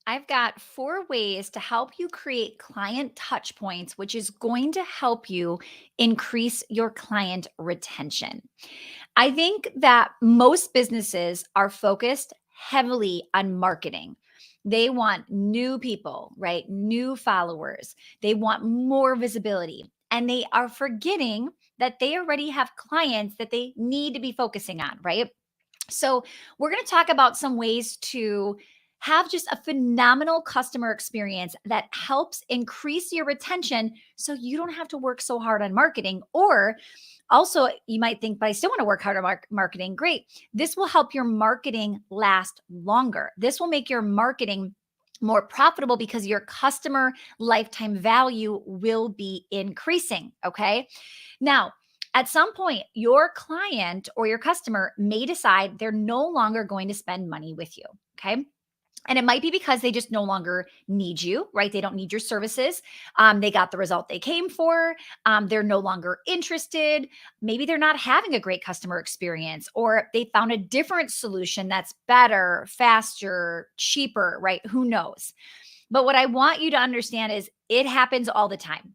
I've got 4 ways to help you create client touch points, which is going to help you increase your client retention. I think that most businesses are focused heavily on marketing. They want new people, right? New followers. They want more visibility. And they are forgetting that they already have clients that they need to be focusing on, right? So, we're going to talk about some ways to have just a phenomenal customer experience that helps increase your retention so you don't have to work so hard on marketing. Or also, you might think, but I still want to work hard on marketing. Great. This will help your marketing last longer. This will make your marketing more profitable because your customer lifetime value will be increasing. Okay. Now, at some point, your client or your customer may decide they're no longer going to spend money with you. Okay. And it might be because they just no longer need you, right? They don't need your services. They got the result they came for. They're no longer interested. Maybe they're not having a great customer experience, or they found a different solution that's better, faster, cheaper, right? Who knows? But what I want you to understand is it happens all the time.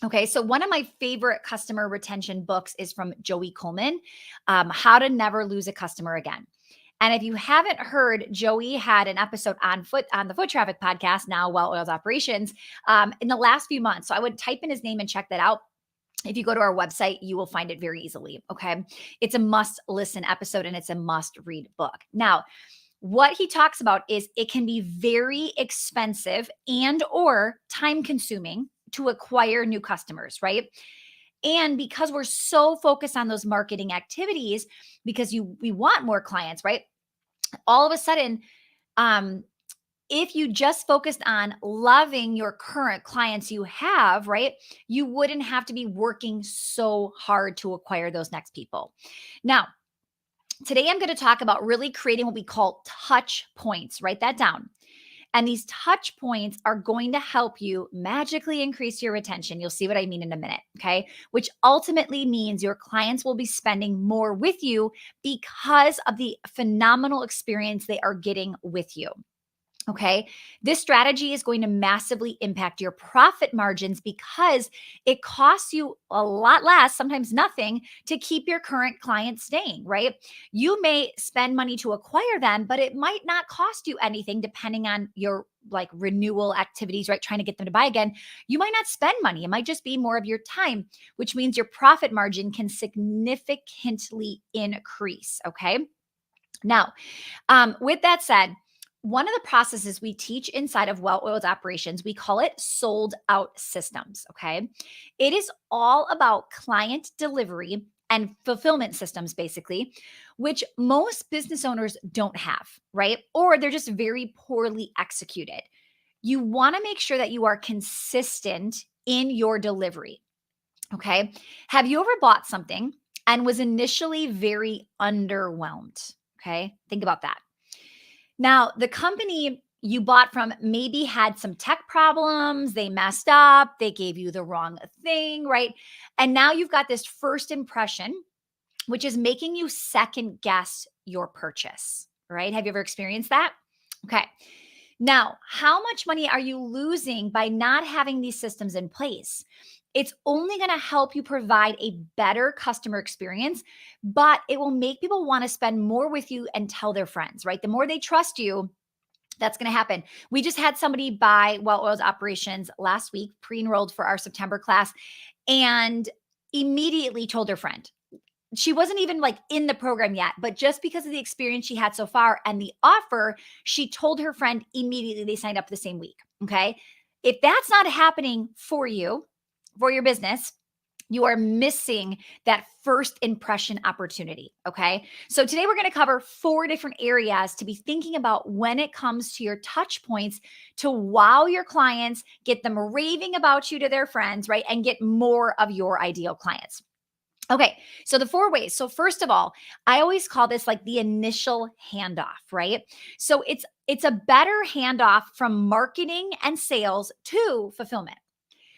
Okay, so one of my favorite customer retention books is from Joey Coleman, How to Never Lose a Customer Again. And if you haven't heard, Joey had an episode on the Foot Traffic podcast, now Well Oiled Operations, in the last few months. So I would type in his name and check that out. If you go to our website, you will find it very easily. Okay, it's a must listen episode and it's a must read book. Now, what he talks about is it can be very expensive and or time consuming to acquire new customers, right? And because we're so focused on those marketing activities, because we want more clients, right? All of a sudden, um, if you just focused on loving your current clients you have, right, you wouldn't have to be working so hard to acquire those next people. Now, today I'm going to talk about really creating what we call touch points. Write that down. And these touch points are going to help you magically increase your retention. You'll see what I mean in a minute. Okay. Which ultimately means your clients will be spending more with you because of the phenomenal experience they are getting with you. Okay. This strategy is going to massively impact your profit margins because it costs you a lot less, sometimes nothing, to keep your current clients staying, right? You may spend money to acquire them, but it might not cost you anything depending on your like renewal activities, right? Trying to get them to buy again. You might not spend money. It might just be more of your time, which means your profit margin can significantly increase. Okay. Now, with that said, one of the processes we teach inside of well oiled operations, we call it sold out systems. Okay. It is all about client delivery and fulfillment systems, basically, which most business owners don't have, right? Or they're just very poorly executed. You want to make sure that you are consistent in your delivery. Okay. Have you ever bought something and was initially very underwhelmed? Okay. Think about that. Now, the company you bought from maybe had some tech problems, they messed up, they gave you the wrong thing, right? And now you've got this first impression, which is making you second guess your purchase, right? Have you ever experienced that? Okay. Now, how much money are you losing by not having these systems in place? It's only going to help you provide a better customer experience, but it will make people want to spend more with you and tell their friends, right? The more they trust you, that's going to happen. We just had somebody buy Well Oiled Operations last week, pre enrolled for our September class, and immediately told her friend. She wasn't even like in the program yet, but just because of the experience she had so far and the offer, she told her friend immediately. They signed up the same week. Okay. If that's not happening for you, for your business, you are missing that first impression opportunity. Okay. So today we're going to cover 4 different areas to be thinking about when it comes to your touch points to wow your clients, get them raving about you to their friends, right? And get more of your ideal clients. Okay, so the 4 ways. So first of all, I always call this like the initial handoff, right? So it's a better handoff from marketing and sales to fulfillment.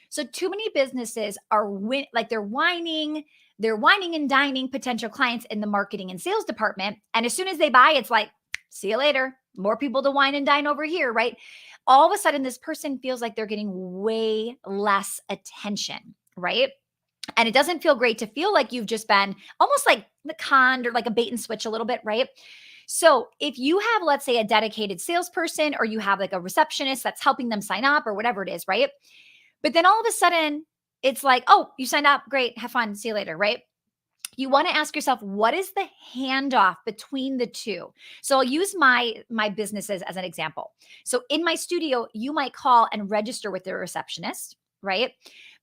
So too many businesses are like they're whining and dining potential clients in the marketing and sales department, and as soon as they buy, it's like See you later. More people to wine and dine over here, right? All of a sudden, this person feels like they're getting way less attention, right? And it doesn't feel great to feel like you've just been almost like the conned or like a bait and switch a little bit, right? So if you have, let's say, a dedicated salesperson or you have like a receptionist that's helping them sign up or whatever it is, right? But then all of a sudden, it's like, oh, you signed up. Great. Have fun. See you later, right? You want to ask yourself, what is the handoff between the two? So I'll use my businesses as an example. So in my studio, you might call and register with the receptionist, right?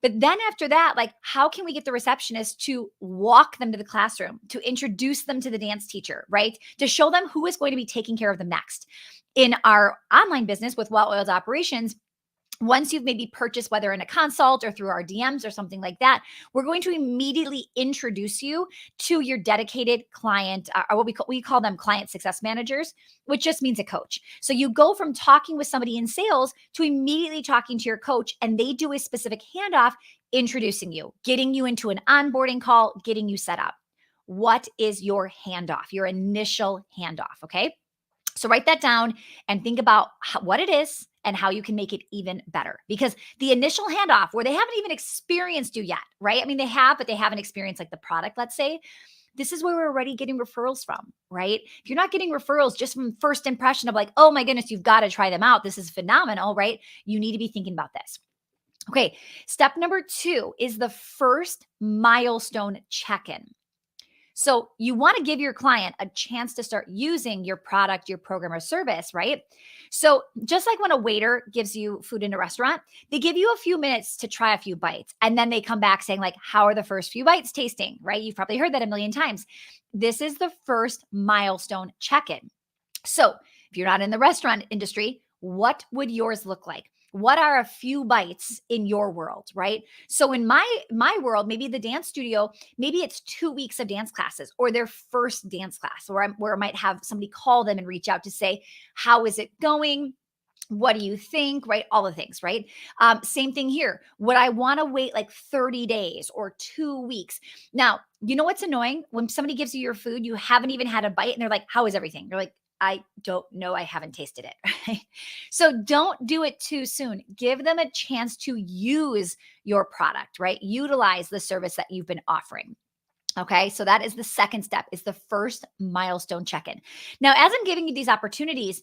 But then after that, like, how can we get the receptionist to walk them to the classroom, to introduce them to the dance teacher, right? To show them who is going to be taking care of them next. In our online business with Well Oiled Operations, once you've maybe purchased, whether in a consult or through our DMs or something like that, we're going to immediately introduce you to your dedicated client, or what we call them client success managers, which just means a coach. So you go from talking with somebody in sales to immediately talking to your coach, and they do a specific handoff, introducing you, getting you into an onboarding call, getting you set up. What is your handoff, your initial handoff? Okay. So write that down and think about what it is and how you can make it even better. Because the initial handoff, where they haven't even experienced you yet, right? I mean, they have, but they haven't experienced like the product, let's say. This is where we're already getting referrals from, right? If you're not getting referrals just from first impression of like, oh my goodness, you've got to try them out. This is phenomenal, right? You need to be thinking about this. Okay, step number 2 is the first milestone check-in. So you want to give your client a chance to start using your product, your program, or service, right? So just like when a waiter gives you food in a restaurant, they give you a few minutes to try a few bites. And then they come back saying, like, how are the first few bites tasting, right? You've probably heard that a million times. This is the first milestone check-in. So if you're not in the restaurant industry, what would yours look like? What are a few bites in your world, right? So in my world, maybe the dance studio, maybe it's 2 weeks of dance classes or their first dance class, where I might have somebody call them and reach out to say, how is it going? What do you think? Right? All the things, right? Same thing here. Would I want to wait like 30 days or 2 weeks? Now, you know what's annoying? When somebody gives you your food, you haven't even had a bite and they're like, how is everything? You're like, I don't know. I haven't tasted it. Right? So don't do it too soon. Give them a chance to use your product, right? Utilize the service that you've been offering. Okay, so that is the second step, is the first milestone check-in. Now, as I'm giving you these opportunities,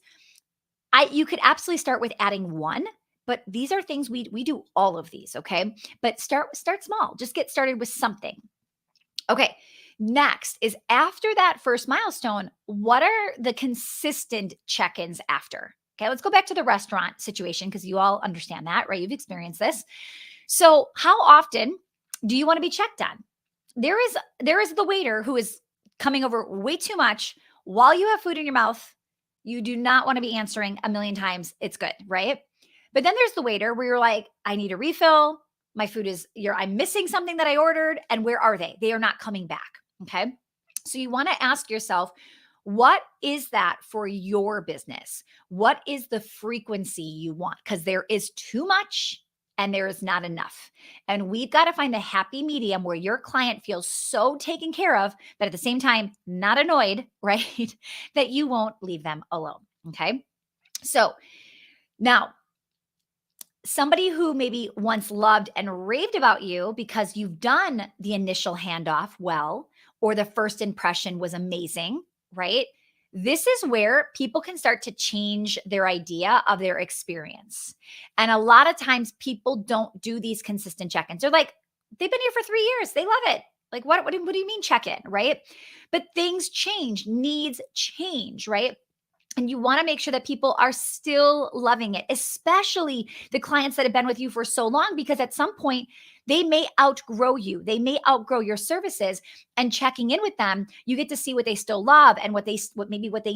you could absolutely start with adding one, but these are things we do all of these, okay? But start small. Just get started with something. Okay. Next is, after that first milestone, what are the consistent check-ins after? Okay, let's go back to the restaurant situation because you all understand that, right? You've experienced this. So, how often do you want to be checked on? There is the waiter who is coming over way too much while you have food in your mouth. You do not want to be answering a million times, it's good, right? But then there's the waiter where you're like, I need a refill. My food is I'm missing something that I ordered. And where are they? They are not coming back. Okay. So you want to ask yourself, what is that for your business? What is the frequency you want? Because there is too much and there is not enough. And we've got to find the happy medium where your client feels so taken care of, but at the same time, not annoyed, right? That you won't leave them alone. Okay. So now, somebody who maybe once loved and raved about you because you've done the initial handoff well, or the first impression was amazing, right? This is where people can start to change their idea of their experience. And a lot of times people don't do these consistent check-ins. They're like, they've been here for 3 years. They love it. Like, what do you mean check-in, right? But things change, needs change, right? And you want to make sure that people are still loving it, especially the clients that have been with you for so long, because at some point they may outgrow you. They may outgrow your services, and checking in with them, you get to see what they still love and what they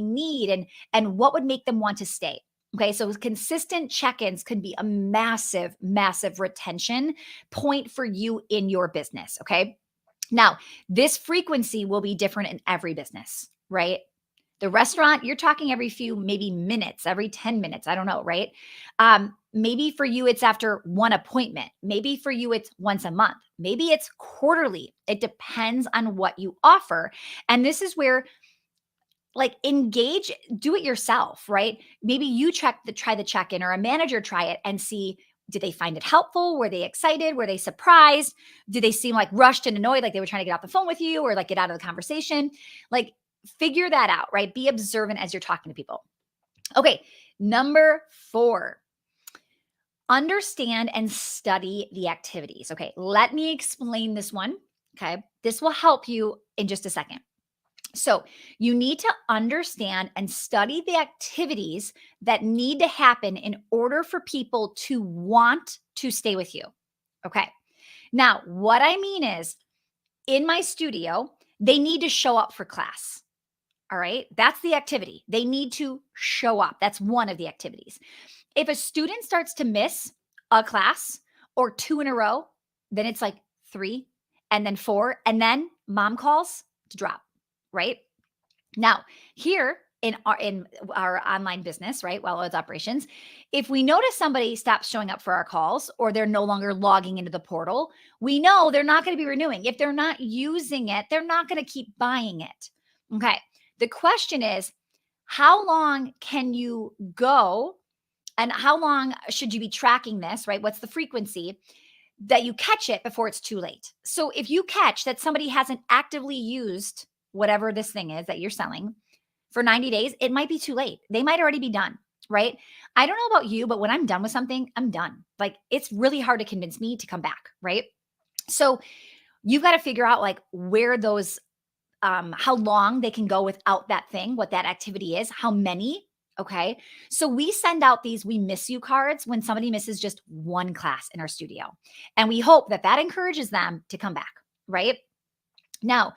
need, and what would make them want to stay. Okay. So consistent check-ins can be a massive, massive retention point for you in your business. Okay. Now, this frequency will be different in every business, right? The restaurant, you're talking every few, maybe minutes, every 10 minutes. I don't know, right? Maybe for you, it's after one appointment. Maybe for you, it's once a month. Maybe it's quarterly. It depends on what you offer. And this is where like engage, do it yourself, right? Maybe you try the check-in, or a manager try it and see, did they find it helpful? Were they excited? Were they surprised? Did they seem like rushed and annoyed, like they were trying to get off the phone with you or like get out of the conversation? Like figure that out, right? Be observant as you're talking to people. Okay, number 4, understand and study the activities. Okay, let me explain this one. Okay, this will help you in just a second. So, you need to understand and study the activities that need to happen in order for people to want to stay with you. Okay. Now, what I mean is, in my studio, they need to show up for class. All right. That's the activity. They need to show up. That's one of the activities. If a student starts to miss a class or 2 in a row, then it's like 3 and then 4, and then mom calls to drop, right? Now, here in our online business, right, well, it's operations, if we notice somebody stops showing up for our calls or they're no longer logging into the portal, we know they're not going to be renewing. If they're not using it, they're not going to keep buying it. Okay. The question is, how long can you go, and how long should you be tracking this, right? What's the frequency that you catch it before it's too late? So if you catch that somebody hasn't actively used whatever this thing is that you're selling for 90 days, it might be too late. They might already be done, right? I don't know about you, but when I'm done with something, I'm done. Like it's really hard to convince me to come back, right? So you've got to figure out like where those how long they can go without that thing, what that activity is, how many. Okay. So we send out these we miss you cards when somebody misses just one class in our studio. And we hope that that encourages them to come back, right? Now,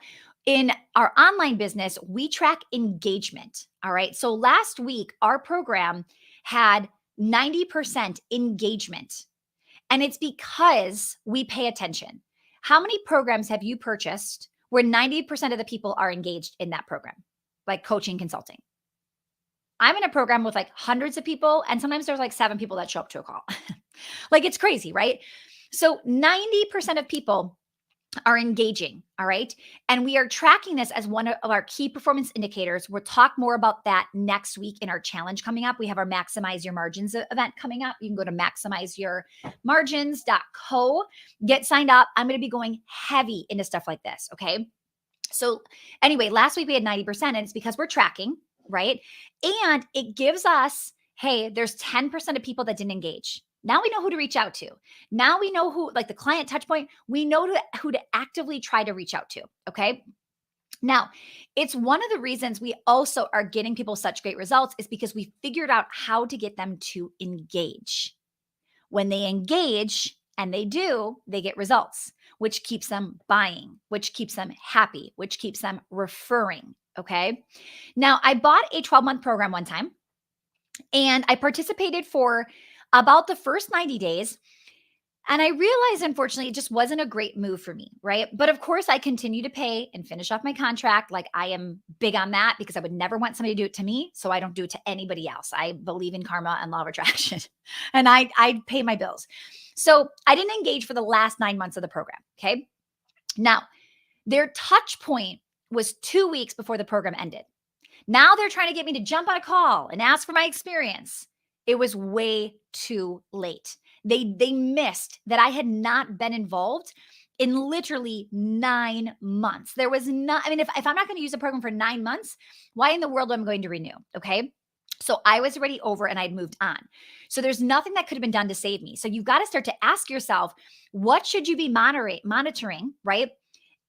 in our online business, we track engagement. All right. So last week, our program had 90% engagement. And it's because we pay attention. How many programs have you purchased where 90% of the people are engaged in that program, like coaching, consulting? I'm in a program with like hundreds of people, and sometimes there's like 7 people that show up to a call. Like it's crazy, right? So 90% of people are engaging. All right. And we are tracking this as one of our key performance indicators. We'll talk more about that next week in our challenge coming up. We have our Maximize Your Margins event coming up. You can go to maximizeyourmargins.co, get signed up. I'm going to be going heavy into stuff like this. Okay. So, anyway, last week we had 90%, and it's because we're tracking, right? And it gives us, hey, there's 10% of people that didn't engage. Now we know who to reach out to. Now we know who, like the client touch point, we know who to actively try to reach out to. Okay. Now, it's one of the reasons we also are getting people such great results is because we figured out how to get them to engage. When they engage, and they do, they get results, which keeps them buying, which keeps them happy, which keeps them referring. Okay. Now, I bought a 12-month program one time, and I participated for about the first 90 days. And I realized, unfortunately, it just wasn't a great move for me, right? But of course, I continue to pay and finish off my contract. Like I am big on that because I would never want somebody to do it to me. So I don't do it to anybody else. I believe in karma and law of attraction, and I pay my bills. So I didn't engage for the last 9 months of the program. Okay. Now, their touch point was 2 weeks before the program ended. Now they're trying to get me to jump on a call and ask for my experience. It was way too late. They missed that I had not been involved in literally 9 months. There was not, I mean, if I'm not going to use a program for 9 months, why in the world am I going to renew? Okay. So I was already over and I'd moved on. So there's nothing that could have been done to save me. So you've got to start to ask yourself, what should you be monitoring, right?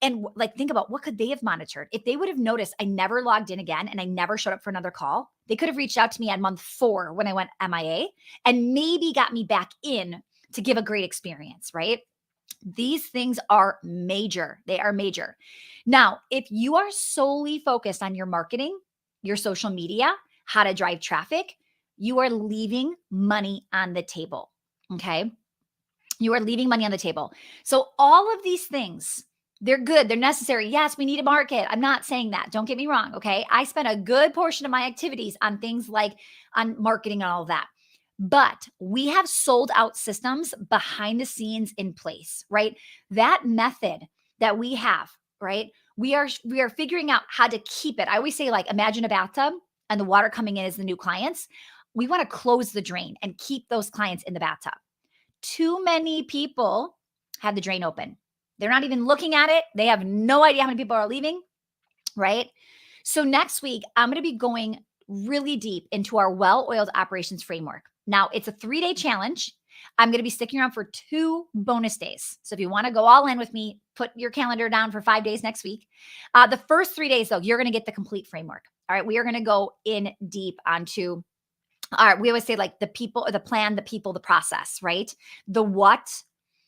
And like, think about what could they have monitored? If they would have noticed I never logged in again and I never showed up for another call, they could have reached out to me at month 4 when I went MIA and maybe got me back in to give a great experience, right? These things are major. They are major. Now, if you are solely focused on your marketing, your social media, how to drive traffic, you are leaving money on the table. Okay. You are leaving money on the table. So all of these things, they're good. They're necessary. Yes, we need a market. I'm not saying that. Don't get me wrong. Okay. I spent a good portion of my activities on things like on marketing and all of that. But we have sold out systems behind the scenes in place, right? That method that we have, right? We are figuring out how to keep it. I always say, like, imagine a bathtub and the water coming in is the new clients. We want to close the drain and keep those clients in the bathtub. Too many people have the drain open. They're not even looking at it. They have no idea how many people are leaving, right? So next week, I'm going to be going really deep into our well-oiled operations framework. Now, it's a 3-day challenge. I'm going to be sticking around for 2 bonus days. So if you want to go all in with me, put your calendar down for 5 days next week. The first 3 days, though, you're going to get the complete framework. All right. We are going to go in deep onto, all right, we always say, like, the people, or the plan, the people, the process, right? The what,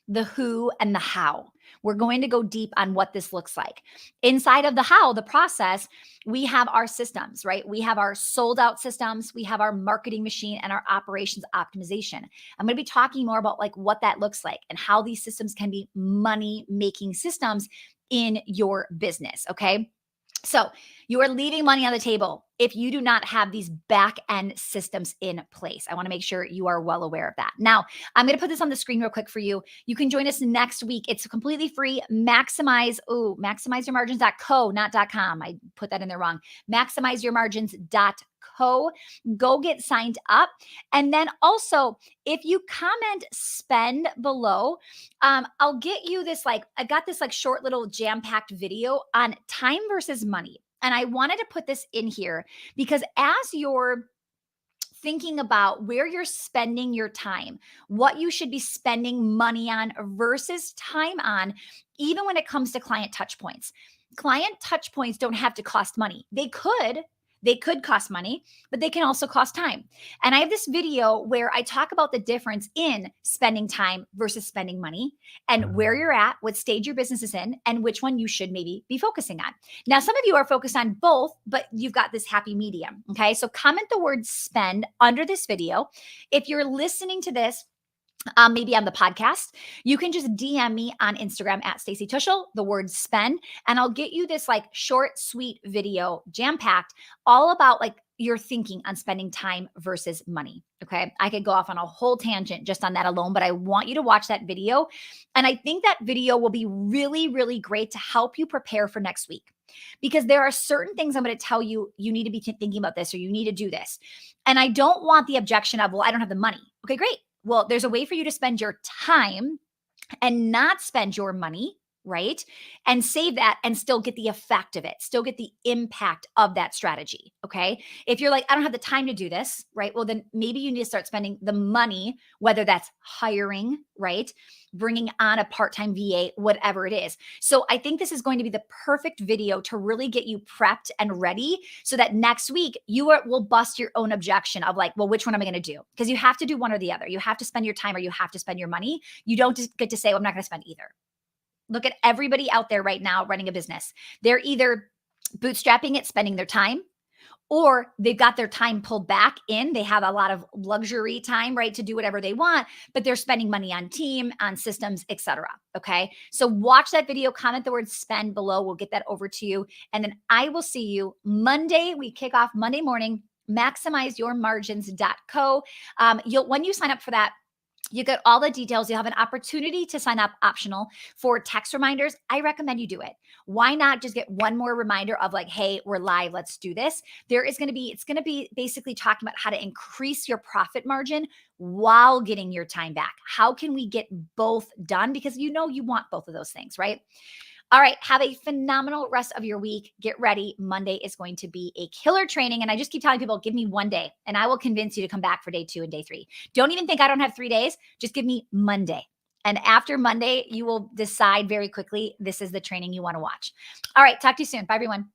the who, and the how. We're going to go deep on what this looks like. Inside of the how, the process, we have our systems, right? We have our sold out systems, we have our marketing machine, and our operations optimization. I'm going to be talking more about, like, what that looks like and how these systems can be money making systems in your business. Okay. So you are leaving money on the table if you do not have these back end systems in place. I want to make sure you are well aware of that. Now, I'm going to put this on the screen real quick for you. You can join us next week. It's completely free. Maximizeyourmargins.co, not .com. I put that in there wrong. Maximizeyourmargins.co. Go get signed up. And then also, if you comment spend below, I'll get you this, like, I got this, like, short little jam-packed video on time versus money. And I wanted to put this in here because as you're thinking about where you're spending your time, what you should be spending money on versus time on, even when it comes to client touch points. Client touch points don't have to cost money. They could cost money, but they can also cost time. And I have this video where I talk about the difference in spending time versus spending money and where you're at, what stage your business is in, and which one you should maybe be focusing on. Now, some of you are focused on both, but you've got this happy medium. Okay. So comment the word spend under this video. If you're listening to this, maybe on the podcast, you can just DM me on Instagram at Stacey Tuschel, the word spend, and I'll get you this, like, short, sweet video, jam-packed, all about, like, your thinking on spending time versus money. Okay. I could go off on a whole tangent just on that alone, but I want you to watch that video. And I think that video will be really, really great to help you prepare for next week, because there are certain things I'm going to tell you, you need to be thinking about this, or you need to do this. And I don't want the objection of, well, I don't have the money. Okay, great. Well, there's a way for you to spend your time and not spend your money, right? And save that and still get the effect of it, still get the impact of that strategy. Okay. If you're like, I don't have the time to do this, right? Well, then maybe you need to start spending the money, whether that's hiring, right? Bringing on a part-time VA, whatever it is. So I think this is going to be the perfect video to really get you prepped and ready so that next week will bust your own objection of, like, well, which one am I going to do? Because you have to do one or the other. You have to spend your time or you have to spend your money. You don't just get to say, well, I'm not going to spend either. Look at everybody out there right now running a business. They're either bootstrapping it, spending their time, or they've got their time pulled back in. They have a lot of luxury time, right, to do whatever they want, but they're spending money on team, on systems, etc. Okay. So watch that video, comment the word spend below. We'll get that over to you. And then I will see you Monday. We kick off Monday morning, maximizeyourmargins.co. When you sign up for that, you get all the details. You'll have an opportunity to sign up optional for text reminders. I recommend you do it. Why not just get one more reminder of, like, hey, we're live, let's do this. It's going to be basically talking about how to increase your profit margin while getting your time back. How can we get both done? Because you want both of those things, right? All right. Have a phenomenal rest of your week. Get ready. Monday is going to be a killer training. And I just keep telling people, give me one day and I will convince you to come back for day 2 and day 3. Don't even think I don't have 3 days. Just give me Monday. And after Monday, you will decide very quickly, this is the training you want to watch. All right. Talk to you soon. Bye, everyone.